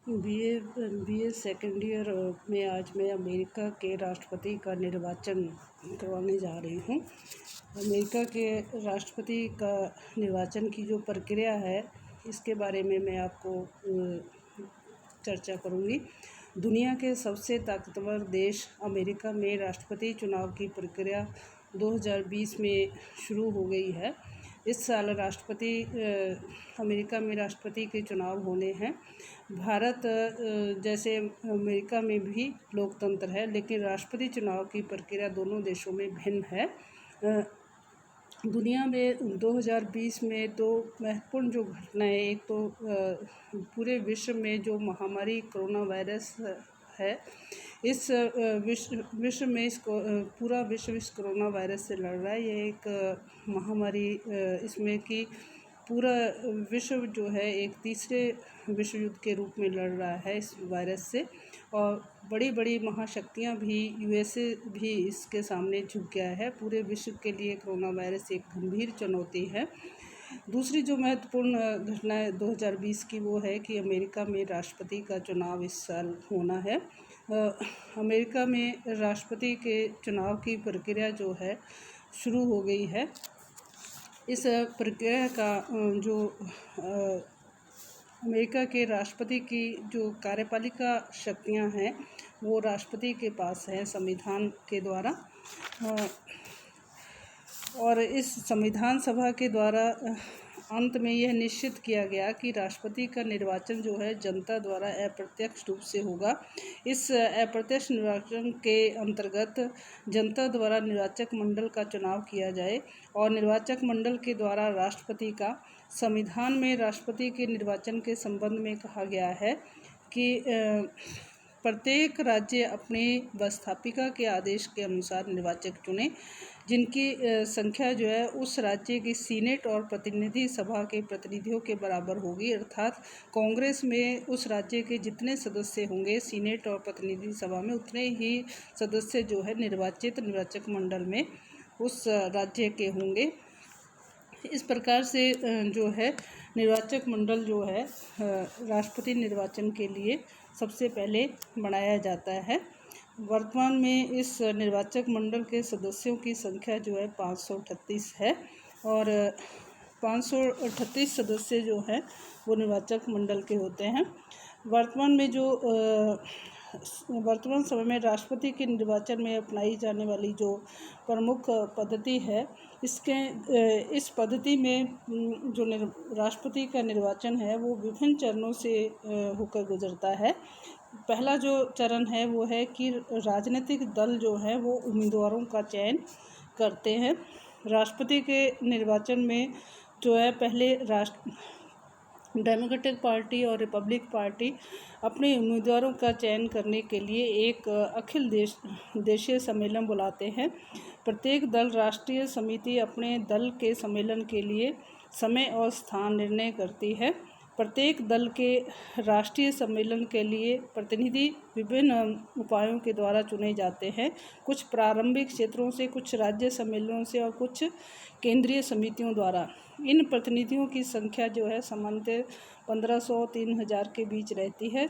BA second year में आज मैं अमेरिका के राष्ट्रपति का निर्वाचन करवाने जा रही हूँ। अमेरिका के राष्ट्रपति का निर्वाचन की जो प्रक्रिया है, इसके बारे में मैं आपको चर्चा करूँगी। दुनिया के सबसे ताकतवर देश अमेरिका में राष्ट्रपति चुनाव की प्रक्रिया 2020 में शुरू हो गई है। इस साल अमेरिका में राष्ट्रपति के चुनाव होने हैं। भारत जैसे अमेरिका में भी लोकतंत्र है, लेकिन राष्ट्रपति चुनाव की प्रक्रिया दोनों देशों में भिन्न है। दुनिया में 2020 में तो महत्वपूर्ण जो घटनाएं, एक तो पूरे विश्व में जो महामारी कोरोना वायरस है, इस विश्व में पूरा विश्व इस कोरोना वायरस से लड़ रहा है। ये एक महामारी, इसमें कि पूरा विश्व जो है एक तीसरे विश्व युद्ध के रूप में लड़ रहा है इस वायरस से, और बड़ी बड़ी महाशक्तियां भी, यूएसए भी इसके सामने झुक गया है। पूरे विश्व के लिए कोरोना वायरस एक गंभीर चुनौती है। दूसरी जो महत्वपूर्ण घटना है 2020 की, वो है कि अमेरिका में राष्ट्रपति का चुनाव इस साल होना है। अमेरिका में राष्ट्रपति के चुनाव की प्रक्रिया जो है शुरू हो गई है। इस प्रक्रिया का जो अमेरिका के राष्ट्रपति की जो कार्यपालिका शक्तियां हैं, वो राष्ट्रपति के पास है संविधान के द्वारा, और इस संविधान सभा के द्वारा अंत में यह निश्चित किया गया कि राष्ट्रपति का निर्वाचन जो है जनता द्वारा अप्रत्यक्ष रूप से होगा। इस अप्रत्यक्ष निर्वाचन के अंतर्गत जनता द्वारा निर्वाचक मंडल का चुनाव किया जाए, और निर्वाचक मंडल के द्वारा राष्ट्रपति का। संविधान में राष्ट्रपति के निर्वाचन के संबंध में कहा गया है कि प्रत्येक राज्य अपने व्यवस्थापिका के आदेश के अनुसार निर्वाचक चुने, जिनकी संख्या जो है उस राज्य की सीनेट और प्रतिनिधि सभा के प्रतिनिधियों के बराबर होगी। अर्थात कांग्रेस में उस राज्य के जितने सदस्य होंगे, सीनेट और प्रतिनिधि सभा में उतने ही सदस्य जो है निर्वाचक मंडल में उस राज्य के होंगे। इस प्रकार से जो है निर्वाचक मंडल जो है राष्ट्रपति निर्वाचन के लिए सबसे पहले बनाया जाता है। वर्तमान में इस निर्वाचक मंडल के सदस्यों की संख्या जो है 538 है, और 538 सदस्य जो हैं वो निर्वाचक मंडल के होते हैं। वर्तमान समय में राष्ट्रपति के निर्वाचन में अपनाई जाने वाली जो प्रमुख पद्धति है, इस पद्धति में जो राष्ट्रपति का निर्वाचन है वो विभिन्न चरणों से होकर गुजरता है। पहला जो चरण है वो है कि राजनीतिक दल जो है वो उम्मीदवारों का चयन करते हैं। राष्ट्रपति के निर्वाचन में जो है पहले डेमोक्रेटिक पार्टी और रिपब्लिक पार्टी अपने उम्मीदवारों का चयन करने के लिए एक अखिल देशीय सम्मेलन बुलाते हैं। प्रत्येक दल राष्ट्रीय समिति अपने दल के सम्मेलन के लिए समय और स्थान निर्णय करती है। प्रत्येक दल के राष्ट्रीय सम्मेलन के लिए प्रतिनिधि विभिन्न उपायों के द्वारा चुने जाते हैं, कुछ प्रारंभिक क्षेत्रों से, कुछ राज्य सम्मेलनों से और कुछ केंद्रीय समितियों द्वारा। इन प्रतिनिधियों की संख्या जो है सामान्यतः 1500-3000 के बीच रहती है।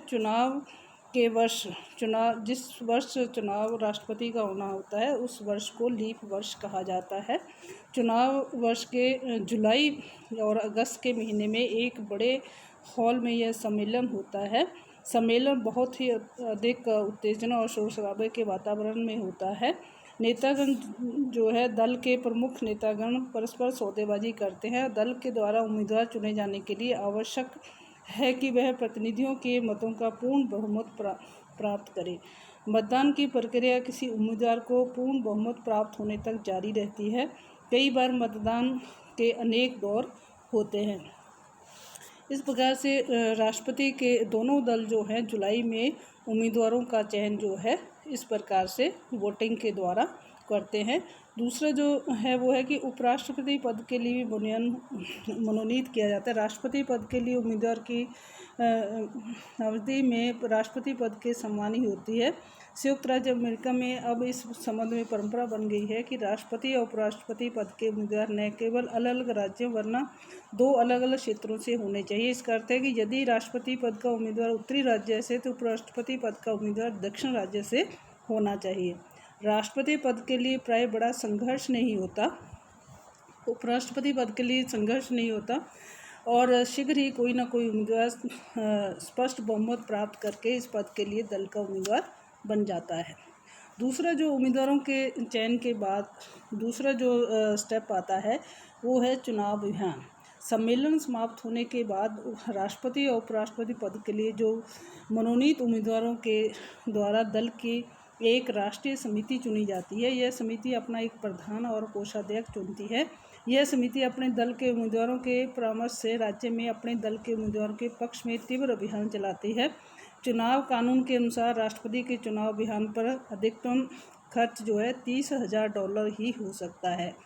जिस वर्ष चुनाव राष्ट्रपति का होना होता है, उस वर्ष को लीप वर्ष कहा जाता है। चुनाव वर्ष के जुलाई और अगस्त के महीने में एक बड़े हॉल में यह सम्मेलन होता है। सम्मेलन बहुत ही अधिक उत्तेजना और शोर शराबे के वातावरण में होता है। नेतागण जो है, दल के प्रमुख नेतागण परस्पर सौदेबाजी करते हैं। दल के द्वारा उम्मीदवार चुने जाने के लिए आवश्यक है कि वह प्रतिनिधियों के मतों का पूर्ण बहुमत प्राप्त करे। मतदान की प्रक्रिया किसी उम्मीदवार को पूर्ण बहुमत प्राप्त होने तक जारी रहती है। कई बार मतदान के अनेक दौर होते हैं। इस प्रकार से राष्ट्रपति के दोनों दल जो हैं जुलाई में उम्मीदवारों का चयन जो है इस प्रकार से वोटिंग के द्वारा करते हैं। दूसरा जो है वो है कि उपराष्ट्रपति पद के लिए भी मनोनीत किया जाता है। राष्ट्रपति पद के लिए उम्मीदवार की अवधि में राष्ट्रपति पद के समान ही होती है। संयुक्त राज्य अमेरिका में अब इस संबंध में परंपरा बन गई है कि राष्ट्रपति और उपराष्ट्रपति पद के उम्मीदवार न केवल अलग अलग राज्यों वरना 2 अलग अलग क्षेत्रों से होने चाहिए। इसका अर्थ है कि यदि राष्ट्रपति पद का उम्मीदवार उत्तरी राज्य से तो उपराष्ट्रपति पद का उम्मीदवार दक्षिण राज्य से होना चाहिए। राष्ट्रपति पद के लिए प्राय बड़ा संघर्ष नहीं होता, उपराष्ट्रपति पद के लिए संघर्ष नहीं होता और शीघ्र ही कोई ना कोई उम्मीदवार स्पष्ट बहुमत प्राप्त करके इस पद के लिए दल का उम्मीदवार बन जाता है। दूसरा जो उम्मीदवारों के चयन के बाद दूसरा जो स्टेप आता है वो है चुनाव अभियान। सम्मेलन समाप्त होने के बाद राष्ट्रपति और उपराष्ट्रपति पद के लिए जो मनोनीत उम्मीदवारों के द्वारा दल की एक राष्ट्रीय समिति चुनी जाती है। यह समिति अपना एक प्रधान और कोषाध्यक्ष चुनती है। यह समिति अपने दल के उम्मीदवारों के परामर्श से राज्य में अपने दल के उम्मीदवारों के पक्ष में तीव्र अभियान चलाती है। चुनाव कानून के अनुसार राष्ट्रपति के चुनाव अभियान पर अधिकतम खर्च जो है $30,000 ही हो सकता है,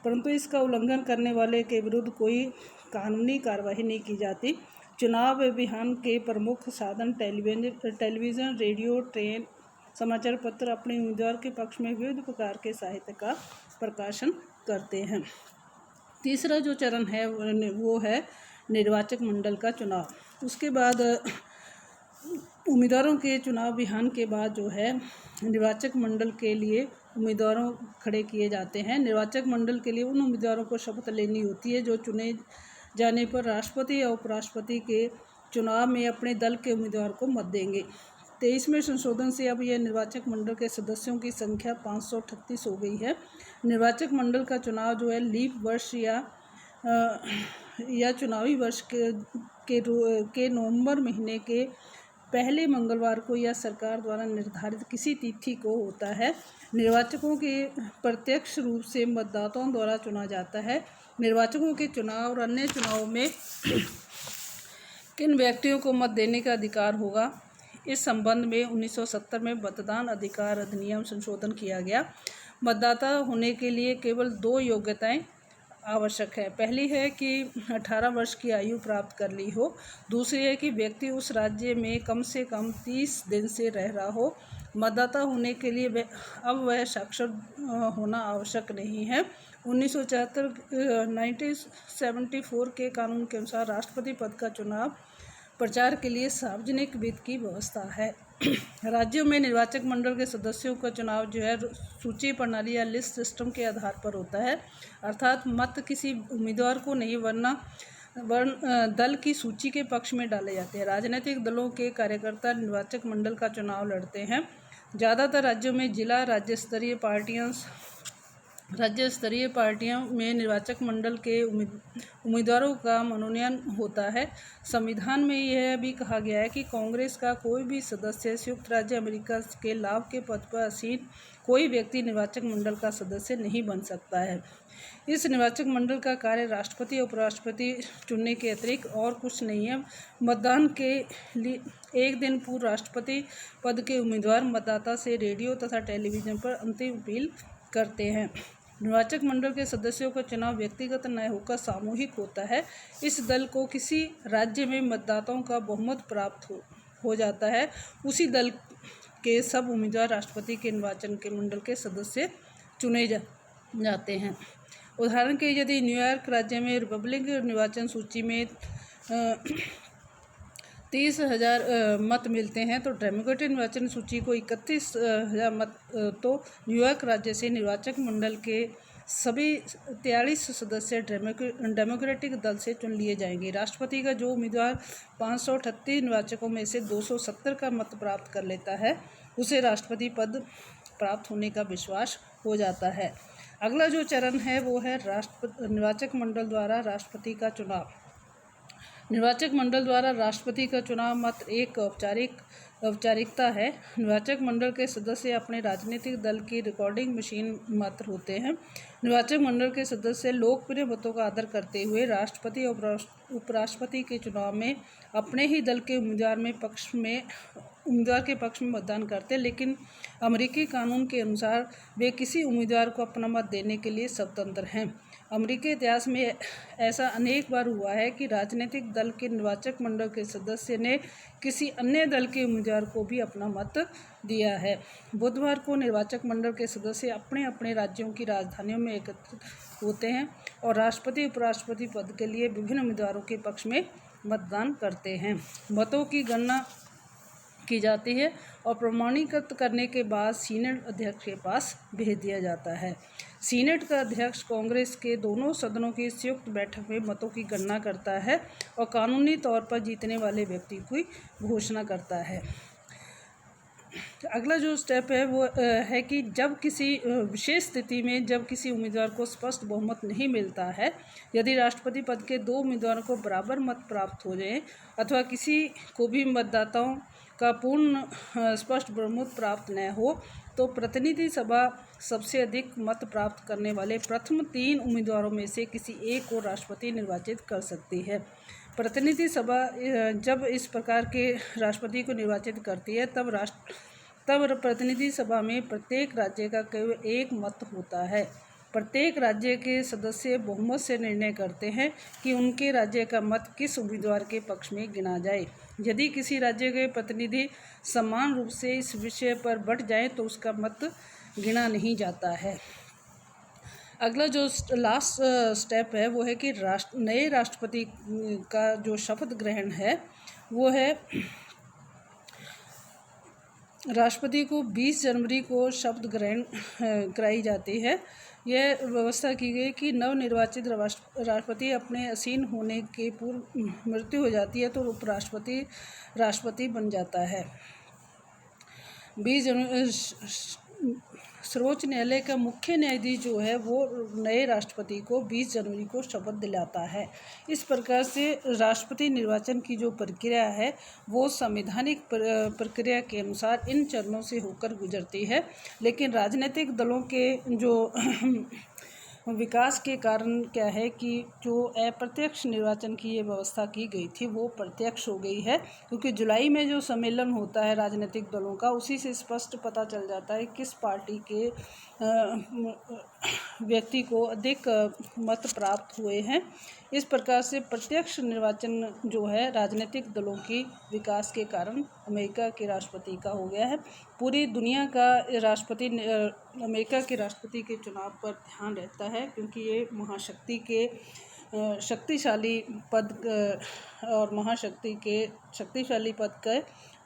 परंतु इसका उल्लंघन करने वाले के विरुद्ध कोई कानूनी कार्रवाई नहीं की जाती। चुनाव अभियान के प्रमुख साधन टेलीविज़न, रेडियो, ट्रेन, समाचार पत्र अपने उम्मीदवार के पक्ष में विविध प्रकार के साहित्य का प्रकाशन करते हैं। तीसरा जो चरण है वो है निर्वाचक मंडल का चुनाव। उसके बाद उम्मीदवारों के चुनाव अभियान के बाद जो है निर्वाचक मंडल के लिए उम्मीदवारों खड़े किए जाते हैं। निर्वाचक मंडल के लिए उन उम्मीदवारों को शपथ लेनी होती है जो चुने जाने पर राष्ट्रपति और उपराष्ट्रपति के चुनाव में अपने दल के उम्मीदवार को मत देंगे। 23वें संशोधन से अब यह निर्वाचक मंडल के सदस्यों की संख्या 538 हो गई है। निर्वाचक मंडल का चुनाव जो है लीप वर्ष या चुनावी वर्ष के नवंबर महीने के पहले मंगलवार को या सरकार द्वारा निर्धारित किसी तिथि को होता है। निर्वाचकों के प्रत्यक्ष रूप से मतदाताओं द्वारा चुना जाता है। निर्वाचकों के चुनाव और अन्य चुनावों में किन व्यक्तियों को मत देने का अधिकार होगा, इस संबंध में 1970 में मतदान अधिकार अधिनियम संशोधन किया गया। मतदाता होने के लिए केवल 2 योग्यताएं आवश्यक है। पहली है कि 18 वर्ष की आयु प्राप्त कर ली हो। दूसरी है कि व्यक्ति उस राज्य में कम से कम 30 दिन से रह रहा हो। मतदाता होने के लिए अब वह साक्षर होना आवश्यक नहीं है। 1974 के कानून के अनुसार राष्ट्रपति पद का चुनाव प्रचार के लिए सार्वजनिक वित्त की व्यवस्था है। राज्यों में निर्वाचक मंडल के सदस्यों का चुनाव जो है सूची प्रणाली या लिस्ट सिस्टम के आधार पर होता है, अर्थात मत किसी उम्मीदवार को नहीं वरना दल की सूची के पक्ष में डाले जाते हैं। राजनीतिक दलों के कार्यकर्ता निर्वाचक मंडल का चुनाव लड़ते हैं। ज़्यादातर राज्यों में जिला राज्य स्तरीय पार्टियों में निर्वाचक मंडल के उम्मीदवारों का मनोनयन होता है। संविधान में यह भी कहा गया है कि कांग्रेस का कोई भी सदस्य संयुक्त राज्य अमेरिका के लाभ के पद पर आसीन कोई व्यक्ति निर्वाचक मंडल का सदस्य नहीं बन सकता है। इस निर्वाचक मंडल का कार्य राष्ट्रपति और उपराष्ट्रपति चुनने के अतिरिक्त और कुछ नहीं है। मतदान के लिए एक दिन पूर्व राष्ट्रपति पद के उम्मीदवार मतदाता से रेडियो तथा टेलीविज़न पर अंतिम अपील करते हैं। निर्वाचक मंडल के सदस्यों का चुनाव व्यक्तिगत न होकर सामूहिक होता है। इस दल को किसी राज्य में मतदाताओं का बहुमत प्राप्त हो जाता है, उसी दल के सब उम्मीदवार राष्ट्रपति के निर्वाचन के मंडल के सदस्य चुने जाते हैं। उदाहरण के यदि न्यूयॉर्क राज्य में रिपब्लिकन निर्वाचन सूची में 30,000 मत मिलते हैं तो डेमोक्रेटिक निर्वाचन सूची को 31,000 मत तो न्यूयॉर्क राज्य से निर्वाचक मंडल के सभी 43 सदस्य डेमोक्रेटिक दल से चुन लिए जाएंगे। राष्ट्रपति का जो उम्मीदवार 538 निर्वाचकों में से 270 का मत प्राप्त कर लेता है उसे राष्ट्रपति पद प्राप्त होने का विश्वास हो जाता है। अगला जो चरण है वो है निर्वाचक मंडल द्वारा राष्ट्रपति का चुनाव। निर्वाचक मंडल द्वारा राष्ट्रपति का चुनाव मात्र एक औपचारिकता है। निर्वाचक मंडल के सदस्य अपने राजनीतिक दल की रिकॉर्डिंग मशीन मात्र होते हैं। निर्वाचक मंडल के सदस्य लोकप्रिय मतों का आदर करते हुए राष्ट्रपति और उपराष्ट्रपति के चुनाव में अपने ही दल के उम्मीदवार में पक्ष में उम्मीदवार के पक्ष में मतदान करते हैं, लेकिन अमेरिकी कानून के अनुसार वे किसी उम्मीदवार को अपना मत देने के लिए स्वतंत्र हैं। अमेरिकी इतिहास में ऐसा अनेक बार हुआ है कि राजनीतिक दल के निर्वाचक मंडल के सदस्य ने किसी अन्य दल के उम्मीदवार को भी अपना मत दिया है। बुधवार को निर्वाचक मंडल के सदस्य अपने अपने राज्यों की राजधानियों में एकत्रित होते हैं और राष्ट्रपति उपराष्ट्रपति पद के लिए विभिन्न उम्मीदवारों के पक्ष में मतदान करते हैं। मतों की गणना की जाती है और प्रमाणीकृत करने के बाद सीनेट अध्यक्ष के पास भेज दिया जाता है। सीनेट का अध्यक्ष कांग्रेस के दोनों सदनों की संयुक्त बैठक में मतों की गणना करता है और कानूनी तौर पर जीतने वाले व्यक्ति की घोषणा करता है। अगला जो स्टेप है वो है कि जब किसी विशेष स्थिति में जब किसी उम्मीदवार को स्पष्ट बहुमत नहीं मिलता है, यदि राष्ट्रपति पद के दो उम्मीदवारों को बराबर मत प्राप्त हो जाए अथवा किसी को भी मतदाताओं का पूर्ण स्पष्ट बहुमत प्राप्त न हो, तो प्रतिनिधि सभा सबसे अधिक मत प्राप्त करने वाले प्रथम 3 उम्मीदवारों में से किसी एक को राष्ट्रपति निर्वाचित कर सकती है। प्रतिनिधि सभा जब इस प्रकार के राष्ट्रपति को निर्वाचित करती है तब प्रतिनिधि सभा में प्रत्येक राज्य का केवल एक मत होता है। प्रत्येक राज्य के सदस्य बहुमत से निर्णय करते हैं कि उनके राज्य का मत किस उम्मीदवार के पक्ष में गिना जाए। यदि किसी राज्य के प्रतिनिधि समान रूप से इस विषय पर बंट जाए तो उसका मत गिना नहीं जाता है। अगला जो लास्ट स्टेप है वो है कि नए राष्ट्रपति का जो शपथ ग्रहण है वो है राष्ट्रपति को 20 जनवरी को शपथ ग्रहण कराई जाती है। यह व्यवस्था की गई कि नवनिर्वाचित राष्ट्रपति अपने आसीन होने के पूर्व मृत्यु हो जाती है तो उपराष्ट्रपति राष्ट्रपति बन जाता है। 20 जनवरी सर्वोच्च न्यायालय का मुख्य न्यायाधीश जो है वो नए राष्ट्रपति को 20 जनवरी को शपथ दिलाता है। इस प्रकार से राष्ट्रपति निर्वाचन की जो प्रक्रिया है वो संवैधानिक प्रक्रिया के अनुसार इन चरणों से होकर गुजरती है, लेकिन राजनीतिक दलों के जो विकास के कारण क्या है कि जो अप्रत्यक्ष निर्वाचन की ये व्यवस्था की गई थी वो प्रत्यक्ष हो गई है, क्योंकि जुलाई में जो सम्मेलन होता है राजनीतिक दलों का उसी से स्पष्ट पता चल जाता है किस पार्टी के व्यक्ति को अधिक मत प्राप्त हुए हैं। इस प्रकार से प्रत्यक्ष निर्वाचन जो है राजनीतिक दलों की विकास के कारण अमेरिका के राष्ट्रपति का हो गया है। पूरी दुनिया का राष्ट्रपति अमेरिका के राष्ट्रपति के चुनाव पर ध्यान रहता है, क्योंकि ये महाशक्ति के शक्तिशाली पद और महाशक्ति के शक्तिशाली पद के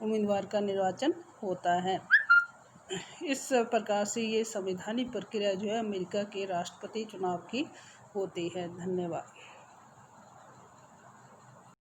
उम्मीदवार का निर्वाचन होता है। इस प्रकार से ये संवैधानिक प्रक्रिया जो है अमेरिका के राष्ट्रपति चुनाव की होती है। धन्यवाद।